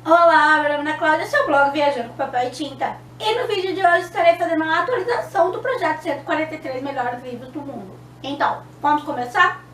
Olá, meu nome é Cláudia, seu blog Viajando com Papel e Tinta. E no vídeo de hoje estarei fazendo uma atualização do projeto 143 Melhores Livros do Mundo. Então, vamos começar?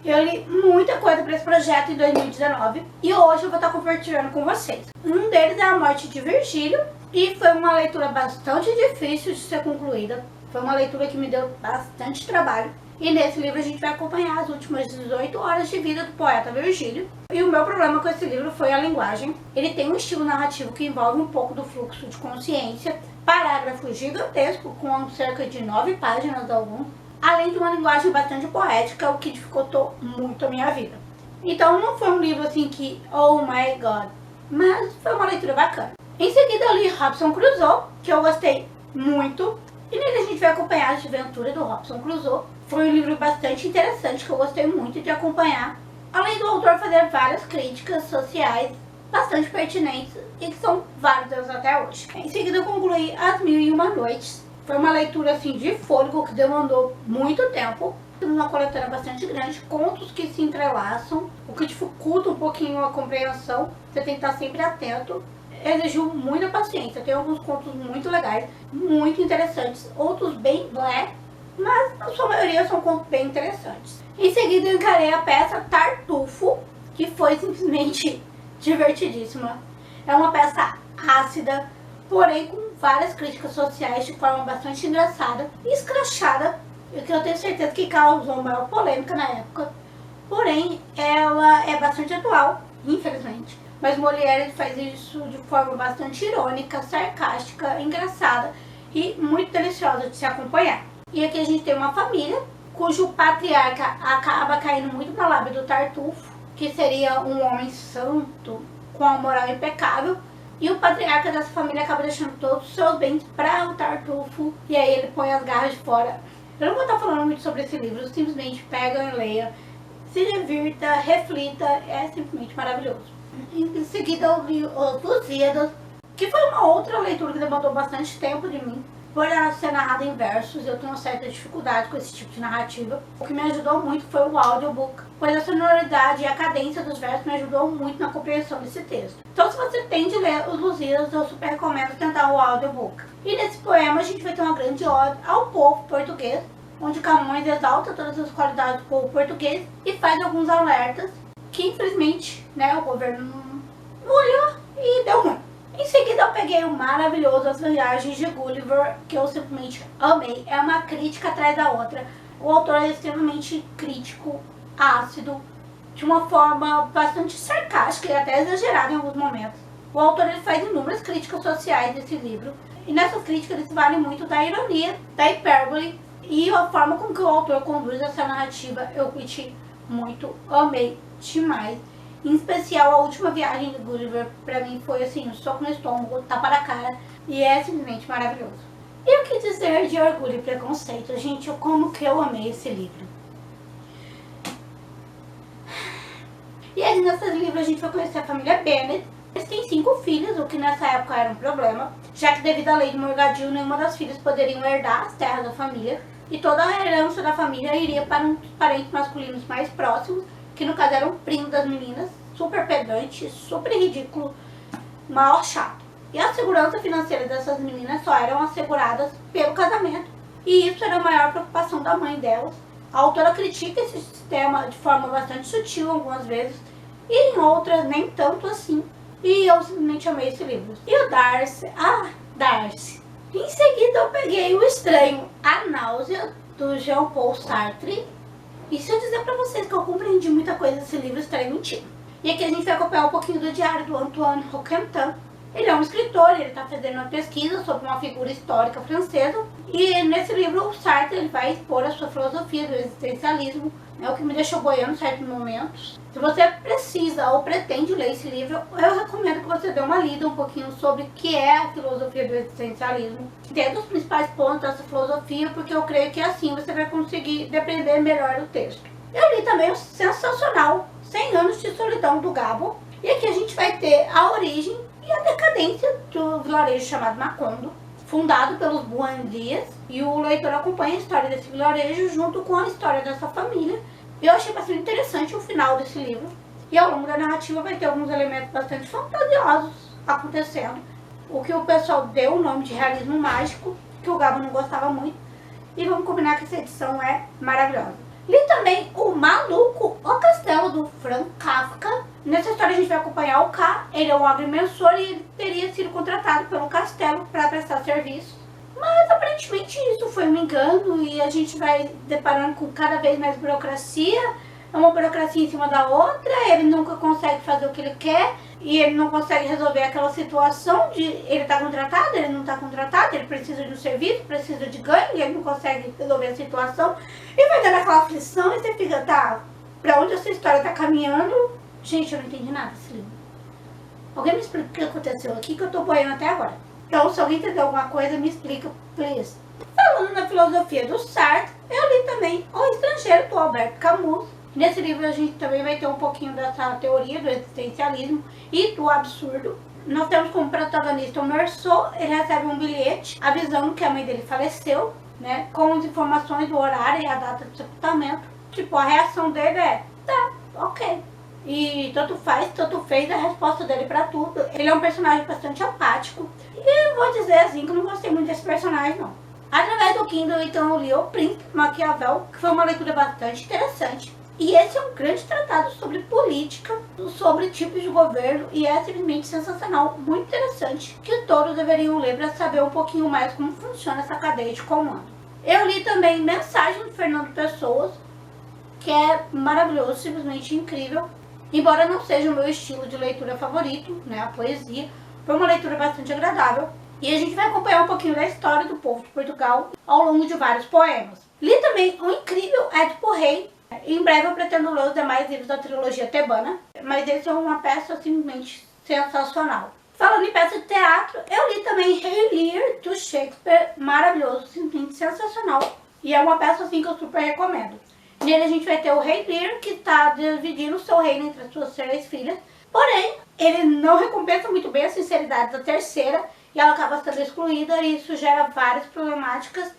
Eu li muita coisa para esse projeto em 2019 e hoje eu vou estar compartilhando com vocês. Um deles é A Morte de Virgílio e foi uma leitura bastante difícil de ser concluída. Foi uma leitura que me deu bastante trabalho. E nesse livro a gente vai acompanhar as últimas 18 horas de vida do poeta Virgílio. E o meu problema com esse livro foi a linguagem. Ele tem um estilo narrativo que envolve um pouco do fluxo de consciência, parágrafo gigantesco com cerca de 9 páginas algum, além de uma linguagem bastante poética, o que dificultou muito a minha vida. Então não foi um livro assim que, oh my god, mas foi uma leitura bacana. Em seguida eu li Robinson Crusoe, que eu gostei muito, e nele a gente vai acompanhar a aventura do Robinson Crusoe. Foi um livro bastante interessante que eu gostei muito de acompanhar, além do autor fazer várias críticas sociais bastante pertinentes e que são válidas até hoje. Em seguida eu concluí As Mil e Uma Noites. Foi uma leitura assim de fôlego que demandou muito tempo. Temos uma coletânea bastante grande, contos que se entrelaçam, o que dificulta um pouquinho a compreensão. Você tem que estar sempre atento. Exigiu muita paciência. Tem alguns contos muito legais, muito interessantes, outros bem blé, mas na sua maioria são contos bem interessantes. Em seguida eu encarei a peça Tartufo, que foi simplesmente divertidíssima. É uma peça ácida, porém com várias críticas sociais de forma bastante engraçada e escrachada, e que eu tenho certeza que causou maior polêmica na época. Porém, ela é bastante atual, infelizmente. Mas Molière faz isso de forma bastante irônica, sarcástica, engraçada e muito deliciosa de se acompanhar. E aqui a gente tem uma família cujo patriarca acaba caindo muito na lábia do Tartufo, que seria um homem santo com a moral impecável. E o patriarca dessa família acaba deixando todos os seus bens para o Tartufo, e aí ele põe as garras de fora. Eu não vou estar falando muito sobre esse livro, simplesmente pega e leia, se divirta, reflita, é simplesmente maravilhoso. Em seguida eu li Os Lusíadas, que foi uma outra leitura que demandou bastante tempo de mim. Por ela ser narrada em versos, eu tenho uma certa dificuldade com esse tipo de narrativa. O que me ajudou muito foi o audiobook, pois a sonoridade e a cadência dos versos me ajudou muito na compreensão desse texto. Então se você tem de ler Os Lusíadas, eu super recomendo tentar o audiobook. E nesse poema a gente vai ter uma grande ode ao povo português, onde Camões exalta todas as qualidades do povo português e faz alguns alertas que infelizmente o governo não olhou e deu ruim. Em seguida eu peguei o maravilhoso As Viagens de Gulliver, que eu simplesmente amei. É uma crítica atrás da outra. O autor é extremamente crítico, ácido, de uma forma bastante sarcástica e até exagerada em alguns momentos. O autor ele faz inúmeras críticas sociais desse livro. E nessas críticas ele se vale muito da ironia, da hipérbole e a forma com que o autor conduz essa narrativa eu curti muito, amei demais. Em especial, a última viagem de Gulliver, pra mim, foi assim, um soco no estômago, tapa na cara, e é simplesmente maravilhoso. E o que dizer de Orgulho e Preconceito? Gente, como que eu amei esse livro. E aí, nesses livros, a gente vai conhecer a família Bennet. Eles têm 5 filhos, o que nessa época era um problema, já que devido à lei de Morgadinho, nenhuma das filhas poderiam herdar as terras da família, e toda a herança da família iria para um dos parentes masculinos mais próximos, que no caso era um primo das meninas, super pedante, super ridículo, maior chato. E a segurança financeira dessas meninas só eram asseguradas pelo casamento. E isso era a maior preocupação da mãe delas. A autora critica esse sistema de forma bastante sutil algumas vezes, e em outras nem tanto assim. E eu simplesmente amei esse livro. E o Darcy, Darcy. Em seguida eu peguei O Estranho, A Náusea, do Jean-Paul Sartre. E se eu dizer pra vocês que eu compreendi muita coisa desse livro, estarei mentindo. E aqui a gente vai acompanhar um pouquinho do diário do Antoine Roquemtin. Ele é um escritor, ele está fazendo uma pesquisa sobre uma figura histórica francesa. E nesse livro o Sartre ele vai expor a sua filosofia do existencialismo, o que me deixou boiando em certos momentos. Se você precisa ou pretende ler esse livro, eu recomendo que você dê uma lida um pouquinho sobre o que é a filosofia do existencialismo. Entenda os principais pontos dessa filosofia, porque eu creio que assim você vai conseguir depreender melhor o texto. Eu li também o sensacional 100 Anos de Solidão, do Gabo. E aqui a gente vai ter a origem do vilarejo chamado Macondo, fundado pelos Buandias, e o leitor acompanha a história desse vilarejo junto com a história dessa família. Eu achei bastante interessante o final desse livro, e ao longo da narrativa vai ter alguns elementos bastante fantasiosos acontecendo, o que o pessoal deu o nome de realismo mágico, que o Gabo não gostava muito, e vamos combinar que essa edição é maravilhosa. Li também O Maluco, o Castelo, do Franz Kafka. Nessa história a gente vai acompanhar o K, ele é um agrimensor e ele teria sido contratado pelo castelo para prestar serviço. Mas aparentemente isso foi um engano e a gente vai deparando com cada vez mais burocracia. É uma burocracia em cima da outra, ele nunca consegue fazer o que ele quer e ele não consegue resolver aquela situação de ele tá contratado, ele não tá contratado, ele precisa de um serviço, precisa de ganho e ele não consegue resolver a situação e vai dando aquela aflição e você fica, tá, pra onde essa história tá caminhando? Gente, eu não entendi nada desse livro. Alguém me explica o que aconteceu aqui que eu tô boiando até agora. Então, se alguém entender alguma coisa, me explica, please. Falando na filosofia do Sartre, eu li também O Estrangeiro, do Albert Camus. Nesse livro a gente também vai ter um pouquinho dessa teoria do existencialismo e do absurdo. Nós temos como protagonista o Meursault, ele recebe um bilhete avisando que a mãe dele faleceu, né, com as informações do horário e a data de sepultamento. Tipo, a reação dele é, tá, ok. E tanto faz, tanto fez a resposta dele pra tudo. Ele é um personagem bastante apático. E vou dizer assim que eu não gostei muito desse personagem, não. Através do Kindle, então, eu li O Príncipe Maquiavel, que foi uma leitura bastante interessante. E esse é um grande tratado sobre política, sobre tipos de governo, e é simplesmente sensacional, muito interessante, que todos deveriam ler para saber um pouquinho mais como funciona essa cadeia de comando. Eu li também Mensagem do Fernando Pessoa, que é maravilhoso, simplesmente incrível. Embora não seja o meu estilo de leitura favorito, né, a poesia, foi uma leitura bastante agradável. E a gente vai acompanhar um pouquinho da história do povo de Portugal ao longo de vários poemas. Li também o incrível Édipo Rei. Em breve eu pretendo ler os demais livros da trilogia tebana, mas esse é uma peça simplesmente sensacional. Falando em peça de teatro, eu li também Rei Lear, do Shakespeare, maravilhoso, simplesmente sensacional. E é uma peça assim que eu super recomendo. Nele a gente vai ter o Rei Lear, que está dividindo o seu reino entre as suas 3 filhas. Porém, ele não recompensa muito bem a sinceridade da terceira, e ela acaba sendo excluída, e isso gera várias problemáticas.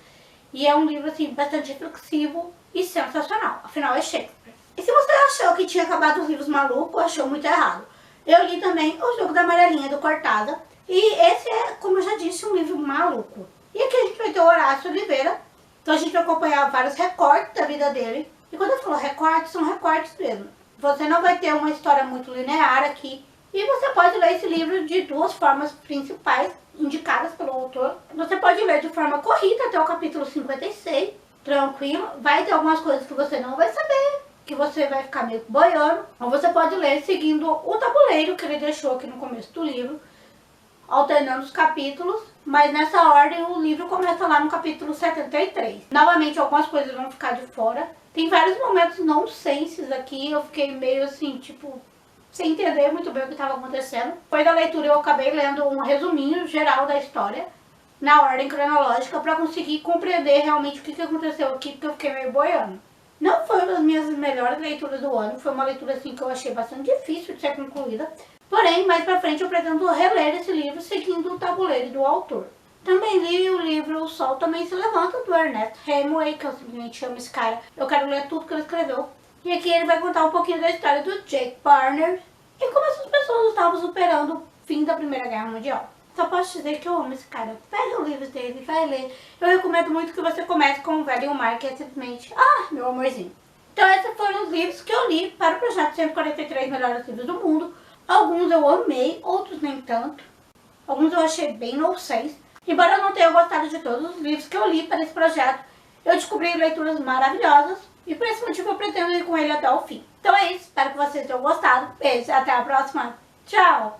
E é um livro assim bastante reflexivo e sensacional, afinal é Shakespeare. E se você achou que tinha acabado os livros malucos, achou muito errado. Eu li também O Jogo da Amarelinha, do Cortázar, e esse é, como eu já disse, um livro maluco. E aqui a gente vai ter o Horácio Oliveira, então a gente vai acompanhar vários recortes da vida dele. E quando eu falo recortes, são recortes mesmo. Você não vai ter uma história muito linear aqui. E você pode ler esse livro de 2 formas principais, indicadas pelo autor. Você pode ler de forma corrida até o capítulo 56, tranquilo. Vai ter algumas coisas que você não vai saber, que você vai ficar meio boiando. Ou você pode ler seguindo o tabuleiro que ele deixou aqui no começo do livro, alternando os capítulos, mas nessa ordem o livro começa lá no capítulo 73. Novamente algumas coisas vão ficar de fora. Tem vários momentos nonsenses aqui, eu fiquei meio assim, tipo, sem entender muito bem o que estava acontecendo. Depois da leitura eu acabei lendo um resuminho geral da história, na ordem cronológica, para conseguir compreender realmente o que aconteceu aqui, porque eu fiquei meio boiando. Não foi uma das minhas melhores leituras do ano, foi uma leitura assim que eu achei bastante difícil de ser concluída. Porém, mais pra frente eu pretendo reler esse livro seguindo o tabuleiro do autor. Também li o livro O Sol Também Se Levanta, do Ernest Hemingway, que eu simplesmente amo esse cara. Eu quero ler tudo que ele escreveu. E aqui ele vai contar um pouquinho da história do Jake Barner e como essas pessoas estavam superando o fim da Primeira Guerra Mundial. Só posso dizer que eu amo esse cara. Pega o livro dele, vai ler. Eu recomendo muito que você comece com o Velho e o Mar, que é simplesmente, meu amorzinho. Então esses foram os livros que eu li para o projeto 143 Melhores Livros do Mundo. Alguns eu amei, outros nem tanto. Alguns eu achei bem nonsense. Embora eu não tenha gostado de todos os livros que eu li para esse projeto, eu descobri leituras maravilhosas e por esse motivo eu pretendo ir com ele até o fim. Então é isso, espero que vocês tenham gostado. Beijo, até a próxima. Tchau!